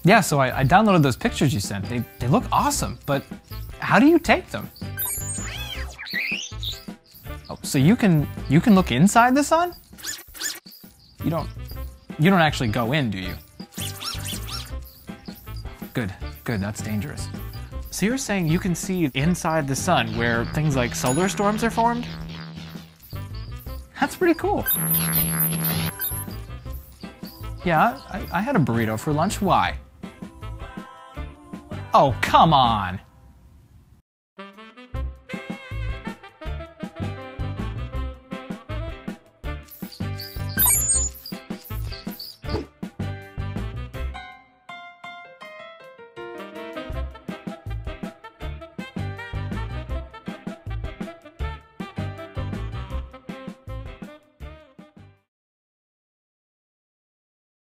Yeah, so I downloaded those pictures you sent. They look awesome, but how do you take them? Oh, so you can look inside the sun? You don't actually go in, do you? Good, that's dangerous. So you're saying you can see inside the sun where things like solar storms are formed? That's pretty cool. Yeah, I had a burrito for lunch. Why? Oh, come on.